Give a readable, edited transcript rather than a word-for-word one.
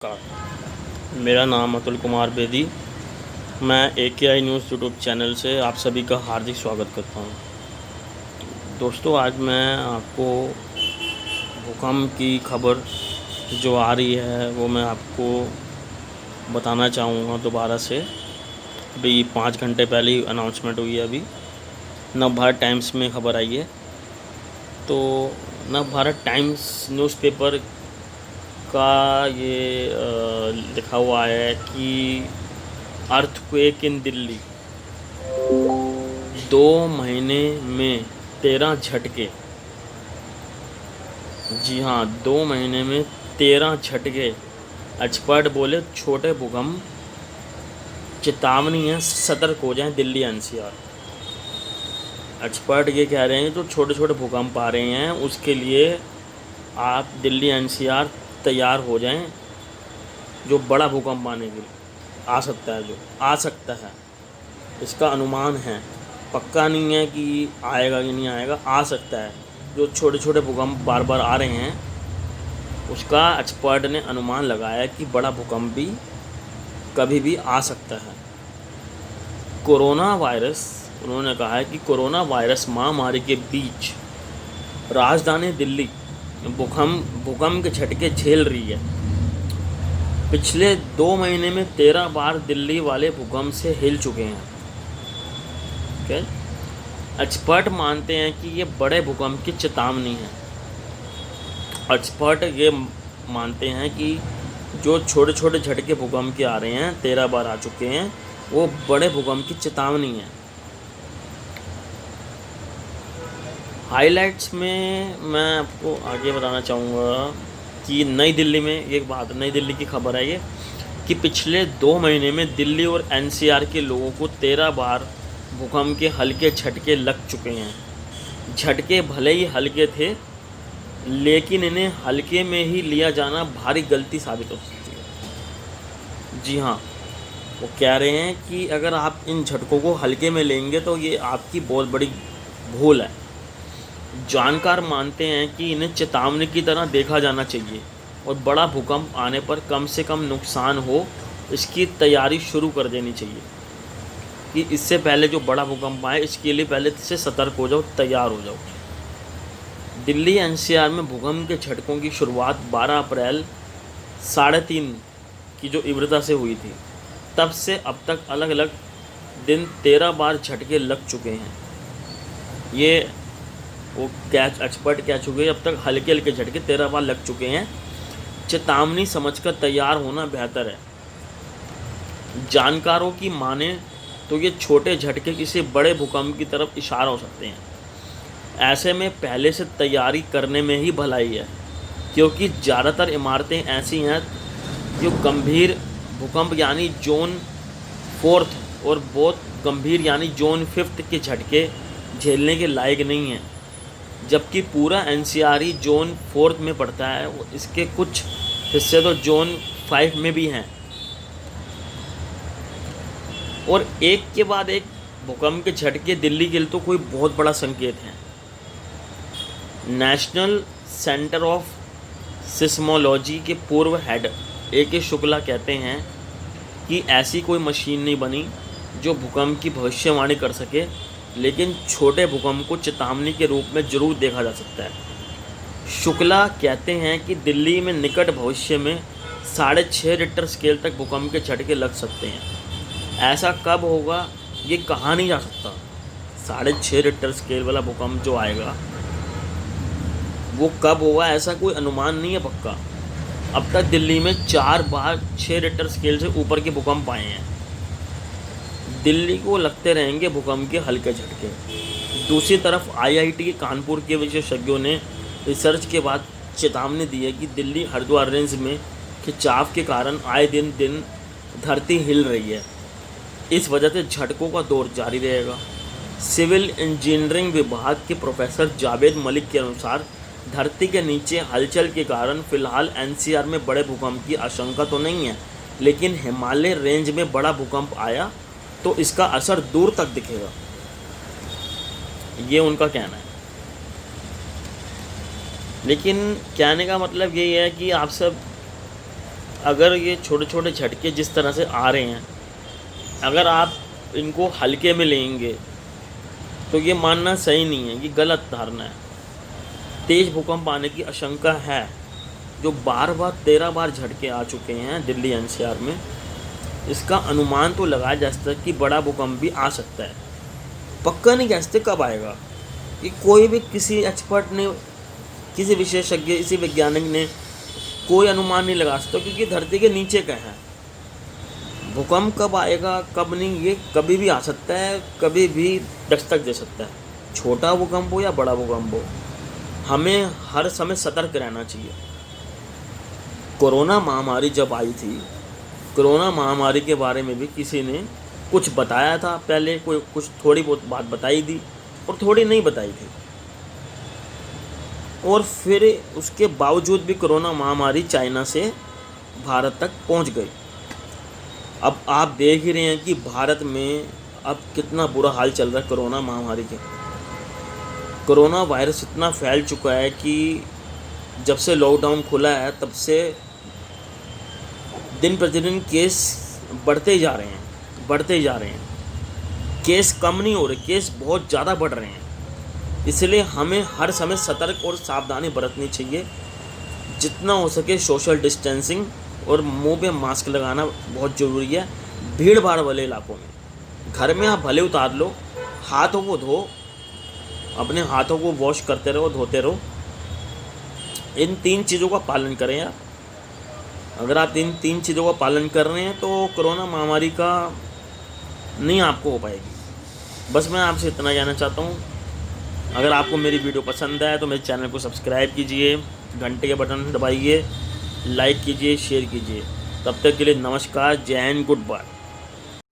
नमस्कार, मेरा नाम अतुल कुमार बेदी। मैं AKI न्यूज़ यूट्यूब चैनल से आप सभी का हार्दिक स्वागत करता हूं। दोस्तों, आज मैं आपको भूकंप की खबर जो आ रही है वो मैं आपको बताना चाहूँगा दोबारा से। अभी 5 घंटे पहले ही अनाउंसमेंट हुई है। अभी नवभारत टाइम्स में खबर आई है। तो नवभारत टाइम्स न्यूज़पेपर का ये लिखा हुआ है कि अर्थक्वेक इन दिल्ली, 2 महीने में 13 झटके। जी हाँ, 2 महीने में 13 झटके। एक्सपर्ट बोले छोटे भूकंप, चेतावनी है सतर्क हो जाएं दिल्ली NCR। एक्सपर्ट ये कह रहे हैं जो छोटे छोटे भूकंप आ रहे हैं उसके लिए आप दिल्ली NCR तैयार हो जाएं। जो बड़ा भूकंप आने के लिए आ सकता है, जो आ सकता है, इसका अनुमान है, पक्का नहीं है कि आएगा कि नहीं आएगा, आ सकता है। जो छोटे छोटे भूकंप बार बार आ रहे हैं उसका एक्सपर्ट ने अनुमान लगाया कि बड़ा भूकंप भी कभी भी आ सकता है। कोरोना वायरस, उन्होंने कहा है कि कोरोना वायरस महामारी के बीच राजधानी दिल्ली भूकंप के झटके झेल रही है। पिछले 2 महीने में 13 बार दिल्ली वाले भूकंप से हिल चुके हैं। ओके, एक्सपर्ट मानते हैं कि ये बड़े भूकंप की चेतावनी है। एक्सपर्ट ये मानते हैं कि जो छोटे छोटे झटके भूकंप के आ रहे हैं, 13 बार आ चुके हैं, वो बड़े भूकंप की चेतावनी है। हाइलाइट्स में मैं आपको आगे बताना चाहूँगा कि नई दिल्ली में एक बात, नई दिल्ली की खबर है ये कि पिछले 2 महीने में दिल्ली और NCR के लोगों को 13 बार भूकंप के हल्के झटके लग चुके हैं। झटके भले ही हल्के थे, लेकिन इन्हें हल्के में ही लिया जाना भारी गलती साबित हो सकती है। जी हाँ, वो कह रहे हैं कि अगर आप इन झटकों को हल्के में लेंगे तो ये आपकी बहुत बड़ी भूल है। जानकार मानते हैं कि इन्हें चेतावनी की तरह देखा जाना चाहिए और बड़ा भूकंप आने पर कम से कम नुकसान हो इसकी तैयारी शुरू कर देनी चाहिए कि इससे पहले जो बड़ा भूकंप आए इसके लिए पहले से सतर्क हो जाओ, तैयार हो जाओ। दिल्ली NCR में भूकंप के झटकों की शुरुआत 12 अप्रैल 3:30 की जो तीव्रता से हुई थी। तब से अब तक अलग अलग दिन 13 बार झटके लग चुके हैं। ये वो एक्सपर्ट कह चुके हैं अब तक हल्के हल्के झटके 13 बार लग चुके हैं। चेतावनी समझकर तैयार होना बेहतर है। जानकारों की माने तो ये छोटे झटके किसी बड़े भूकंप की तरफ इशारा हो सकते हैं। ऐसे में पहले से तैयारी करने में ही भलाई है, क्योंकि ज़्यादातर इमारतें ऐसी हैं जो गंभीर भूकंप यानी जोन 4 और बहुत गंभीर यानी जोन 5 के झटके झेलने के लायक नहीं हैं, जबकि पूरा NCR ही जोन 4 में पड़ता है। इसके कुछ हिस्से तो जोन 5 में भी हैं। और एक के बाद एक भूकंप के झटके दिल्ली के लिए तो कोई बहुत बड़ा संकेत है। नेशनल सेंटर ऑफ सिस्मोलॉजी के पूर्व हेड AK शुक्ला कहते हैं कि ऐसी कोई मशीन नहीं बनी जो भूकंप की भविष्यवाणी कर सके, लेकिन छोटे भूकंप को चेतावनी के रूप में जरूर देखा जा सकता है। शुक्ला कहते हैं कि दिल्ली में निकट भविष्य में 6.5 रिक्टर स्केल तक भूकंप के झटके लग सकते हैं। ऐसा कब होगा ये कहा नहीं जा सकता। 6.5 रिक्टर स्केल वाला भूकंप जो आएगा वो कब होगा ऐसा कोई अनुमान नहीं है पक्का। अब तक दिल्ली में 4 बार 6 रिक्टर स्केल से ऊपर के भूकंप आए हैं। दिल्ली को लगते रहेंगे भूकंप के हल्के झटके। दूसरी तरफ IIT कानपुर के विशेषज्ञों ने रिसर्च के बाद चेतावनी दी है कि दिल्ली हरिद्वार रेंज में खिंचाव के कारण आए दिन धरती हिल रही है। इस वजह से झटकों का दौर जारी रहेगा। सिविल इंजीनियरिंग विभाग के प्रोफेसर जावेद मलिक के अनुसार धरती के नीचे हलचल के कारण फिलहाल NCR में बड़े भूकंप की आशंका तो नहीं है, लेकिन हिमालय रेंज में बड़ा भूकंप आया तो इसका असर दूर तक दिखेगा, ये उनका कहना है। लेकिन कहने का मतलब यही है कि आप सब अगर ये छोटे छोटे झटके जिस तरह से आ रहे हैं, अगर आप इनको हल्के में लेंगे तो ये मानना सही नहीं है, ये गलत धारणा है। तेज़ भूकंप आने की आशंका है। जो बार बार 13 बार झटके आ चुके हैं दिल्ली एनसीआर में, इसका अनुमान तो लगाया जा सकता है कि बड़ा भूकंप भी आ सकता है। पक्का नहीं कह सकते कब आएगा। ये कोई भी किसी एक्सपर्ट ने, किसी विशेषज्ञ, किसी वैज्ञानिक ने कोई अनुमान नहीं लगा सकता, क्योंकि धरती के नीचे का है। भूकंप कब आएगा कब नहीं, ये कभी भी आ सकता है, कभी भी दस्तक दे सकता है। छोटा भूकंप हो या बड़ा भूकंप हो, हमें हर समय सतर्क रहना चाहिए। कोरोना महामारी जब आई थी, कोरोना महामारी के बारे में भी किसी ने कुछ बताया था पहले, कोई कुछ थोड़ी बहुत बात बताई थी और थोड़ी नहीं बताई थी, और फिर उसके बावजूद भी कोरोना महामारी चाइना से भारत तक पहुंच गई। अब आप देख ही रहे हैं कि भारत में अब कितना बुरा हाल चल रहा है कोरोना महामारी के। कोरोना वायरस इतना फैल चुका है कि जब से लॉकडाउन खुला है तब से दिन प्रतिदिन केस बढ़ते जा रहे हैं। केस कम नहीं हो रहे, केस बहुत ज़्यादा बढ़ रहे हैं। इसलिए हमें हर समय सतर्क और सावधानी बरतनी चाहिए। जितना हो सके सोशल डिस्टेंसिंग और मुंह पे मास्क लगाना बहुत ज़रूरी है। भीड़ भाड़ वाले इलाकों में घर में आप भले उतार लो, हाथों को धो, अपने हाथों को वॉश करते रहो, धोते रहो। इन 3 चीज़ों का पालन करें आप। अगर आप इन 3 चीज़ों का पालन कर रहे हैं तो कोरोना महामारी का नहीं आपको हो पाएगी। बस मैं आपसे इतना जानना चाहता हूँ। अगर आपको मेरी वीडियो पसंद आए तो मेरे चैनल को सब्सक्राइब कीजिए, घंटे के बटन दबाइए, लाइक कीजिए, शेयर कीजिए। तब तक के लिए नमस्कार, जय हिंद, गुड बाय।